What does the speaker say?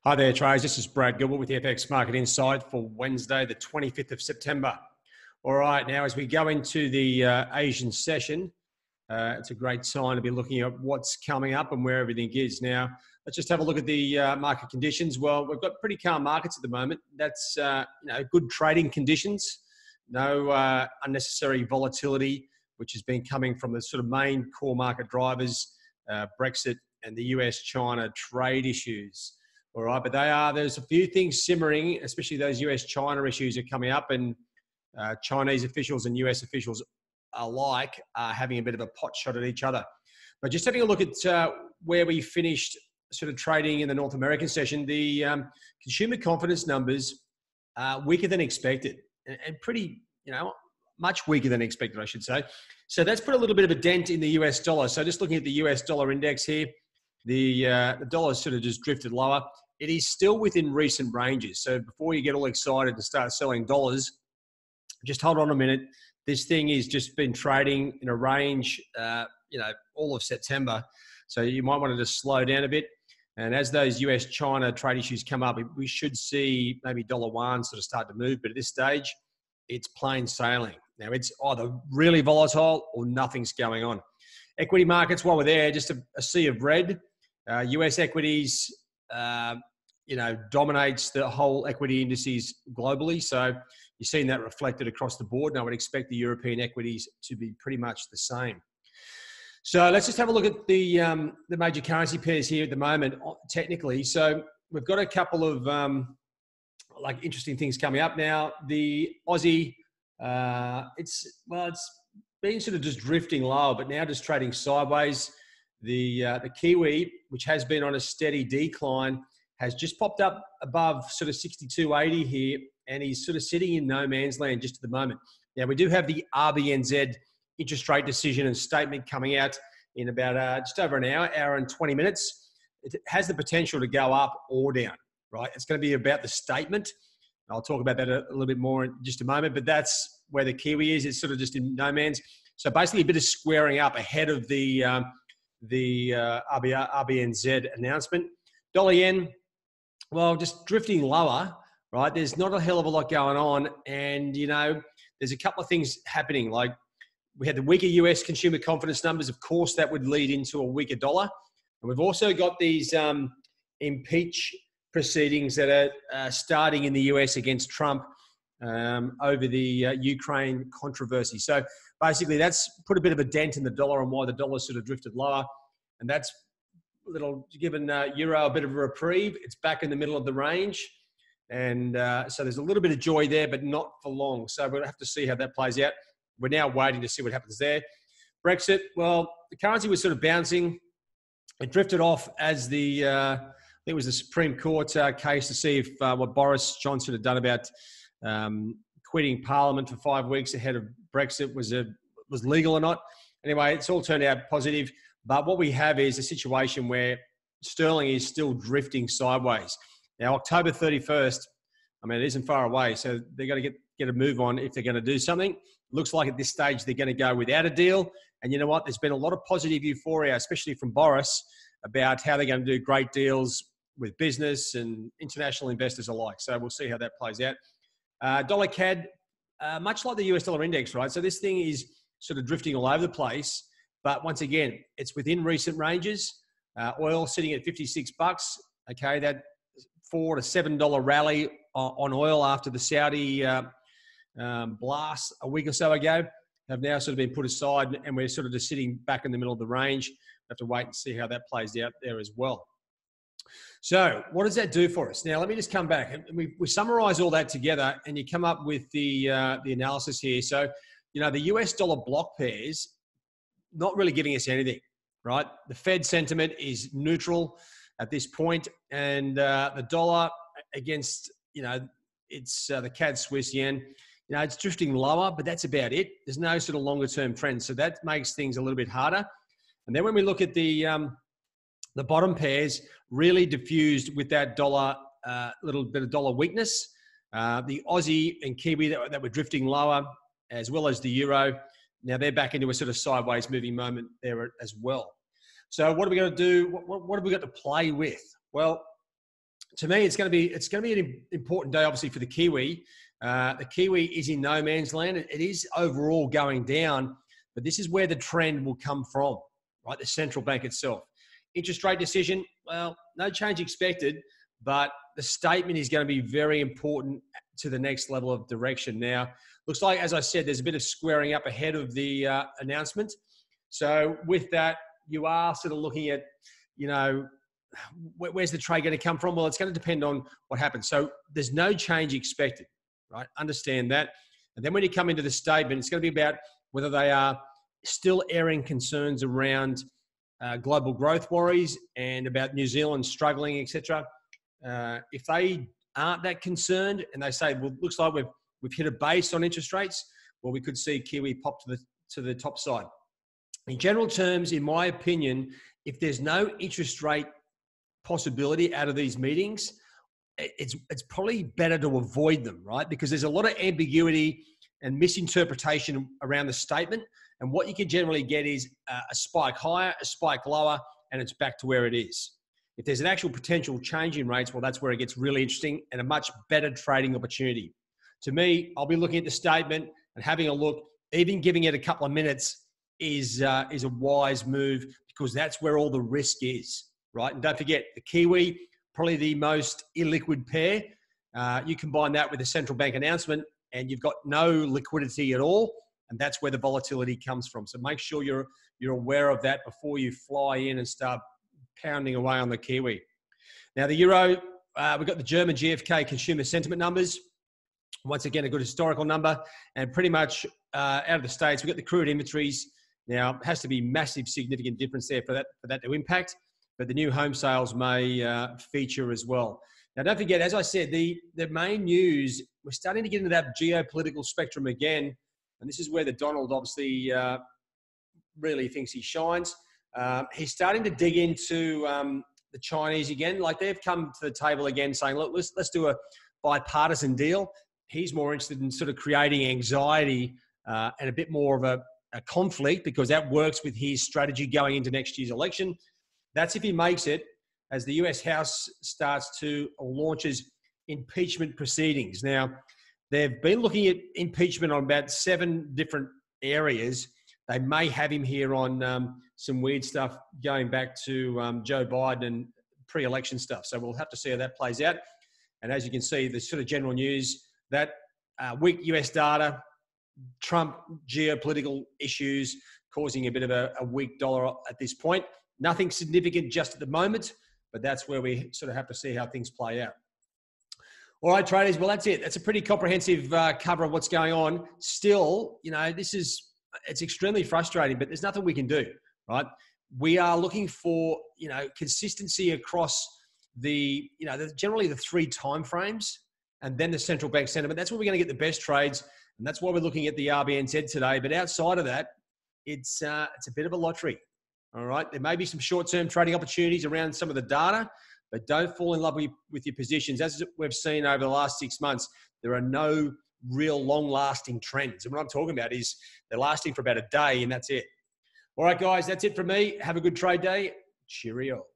Hi there, traders. This is Brad Gilbert with the FX Market Insight for Wednesday, the 25th of September. All right, now as we go into the Asian session, it's a great time to be looking at what's coming up and where everything is. Now, let's just have a look at the market conditions. Well, we've got pretty calm markets at the moment. That's good trading conditions, no unnecessary volatility, which has been coming from the sort of main core market drivers, Brexit and the US-China trade issues. All right, but there's a few things simmering, especially those US-China issues are coming up, and Chinese officials and US officials alike are having a bit of a pot shot at each other. But just having a look at where we finished sort of trading in the North American session, the consumer confidence numbers are weaker than expected and pretty, much weaker than expected, I should say. So that's put a little bit of a dent in the US dollar. So just looking at the US dollar index here, the dollar sort of just drifted lower. It is still within recent ranges. So before you get all excited and start selling dollars, just hold on a minute. This thing has just been trading in a range, all of September. So you might want to just slow down a bit. And as those US-China trade issues come up, we should see maybe dollar yuan sort of start to move. But at this stage, it's plain sailing. Now, it's either really volatile or nothing's going on. Equity markets, while we're there, just a sea of red. US equities, dominates the whole equity indices globally. So you're seeing that reflected across the board. And I would expect the European equities to be pretty much the same. So let's just have a look at the major currency pairs here at the moment, technically. So we've got a couple of interesting things coming up now. The Aussie, it's been sort of just drifting lower, but now just trading sideways. The Kiwi, which has been on a steady decline, has just popped up above sort of 62.80 here, and he's sort of sitting in no man's land just at the moment. Now, we do have the RBNZ interest rate decision and statement coming out in about just over an hour and 20 minutes. It has the potential to go up or down, right? It's going to be about the statement. I'll talk about that a little bit more in just a moment, but that's where the Kiwi is. It's sort of just in no man's. So basically a bit of squaring up ahead of the RBNZ announcement. Dollar yen, well, just drifting lower, right? There's not a hell of a lot going on. And, there's a couple of things happening. Like we had the weaker US consumer confidence numbers. Of course, that would lead into a weaker dollar. And we've also got these impeach proceedings that are starting in the US against Trump over the Ukraine controversy. So basically, that's put a bit of a dent in the dollar and why the dollar sort of drifted lower. And that's given euro a bit of a reprieve. It's back in the middle of the range. And so there's a little bit of joy there, but not for long. So we'll have to see how that plays out. We're now waiting to see what happens there. Brexit, well, the currency was sort of bouncing. It drifted off as I think it was the Supreme Court case to see if what Boris Johnson had done about quitting Parliament for 5 weeks ahead of Brexit was legal or not. Anyway, it's all turned out positive. But what we have is a situation where sterling is still drifting sideways. Now, October 31st, it isn't far away, so they're going to get a move on if they're going to do something. Looks like at this stage they're going to go without a deal. And you know what? There's been a lot of positive euphoria, especially from Boris, about how they're going to do great deals with business and international investors alike. So we'll see how that plays out. Dollar CAD, much like the US dollar index, right? So this thing is sort of drifting all over the place. But once again, it's within recent ranges. Oil sitting at $56. Okay, that $4 to $7 rally on oil after the Saudi blast a week or so ago have now sort of been put aside, and we're sort of just sitting back in the middle of the range. We have to wait and see how that plays out there as well. So what does that do for us? Now, let me just come back. We summarize all that together, and you come up with the analysis here. So, the US dollar block pairs, not really giving us anything, right? The Fed sentiment is neutral at this point, and the dollar against, it's the CAD Swiss yen, it's drifting lower, but that's about it. There's no sort of longer term trend. So that makes things a little bit harder. And then when we look at the bottom pairs, really diffused with that dollar, little bit of dollar weakness. The Aussie and Kiwi that were drifting lower, as well as the euro. Now they're back into a sort of sideways moving moment there as well. So what are we going to do? What have we got to play with? Well, to me, it's going to be an important day, obviously, for the Kiwi. The Kiwi is in no man's land. It is overall going down, but this is where the trend will come from, right? The central bank itself. Interest rate decision, well, no change expected, but the statement is going to be very important to the next level of direction. Now, looks like, as I said, there's a bit of squaring up ahead of the announcement. So with that, you are sort of looking at, you know, where's the trade going to come from? Well, it's going to depend on what happens. So there's no change expected, right? Understand that. And then when you come into the statement, it's going to be about whether they are still airing concerns around global growth worries and about New Zealand struggling, etc. If they aren't that concerned and they say, well, looks like we've hit a base on interest rates, well, we could see Kiwi pop to the top side. In general terms, in my opinion, if there's no interest rate possibility out of these meetings, it's probably better to avoid them, right? Because there's a lot of ambiguity and misinterpretation around the statement. And what you can generally get is a spike higher, a spike lower, and it's back to where it is. If there's an actual potential change in rates, well, that's where it gets really interesting and a much better trading opportunity. To me, I'll be looking at the statement and having a look, even giving it a couple of minutes is a wise move, because that's where all the risk is, right? And don't forget, the Kiwi, probably the most illiquid pair. You combine that with a central bank announcement and you've got no liquidity at all. And that's where the volatility comes from. So make sure you're aware of that before you fly in and start pounding away on the Kiwi. Now, the euro, we've got the German GfK consumer sentiment numbers. Once again, a good historical number. And pretty much out of the States, we've got the crude inventories. Now, it has to be massive, significant difference there for that to impact. But the new home sales may feature as well. Now, don't forget, as I said, the main news, we're starting to get into that geopolitical spectrum again. And this is where the Donald obviously really thinks he shines. He's starting to dig into the Chinese again. Like, they've come to the table again saying, look, let's do a bipartisan deal. He's more interested in sort of creating anxiety and a bit more of a conflict, because that works with his strategy going into next year's election. That's if he makes it, as the US House starts to launches impeachment proceedings. Now, they've been looking at impeachment on about 7 different areas. They may have him here on some weird stuff going back to Joe Biden and pre-election stuff. So we'll have to see how that plays out. And as you can see, the sort of general news, that weak US data, Trump geopolitical issues causing a bit of a weak dollar at this point. Nothing significant just at the moment, but that's where we sort of have to see how things play out. All right, traders, well, that's it. That's a pretty comprehensive cover of what's going on. Still, you know, it's extremely frustrating, but there's nothing we can do, right? We are looking for, you know, consistency across generally the 3 time frames and then the central bank sentiment. That's where we're going to get the best trades, and that's why we're looking at the RBNZ today. But outside of that, it's a bit of a lottery. All right, there may be some short-term trading opportunities around some of the data, but don't fall in love with your positions. As we've seen over the last 6 months, there are no real long-lasting trends. And what I'm talking about is they're lasting for about a day, and that's it. All right, guys, that's it from me. Have a good trade day. Cheerio.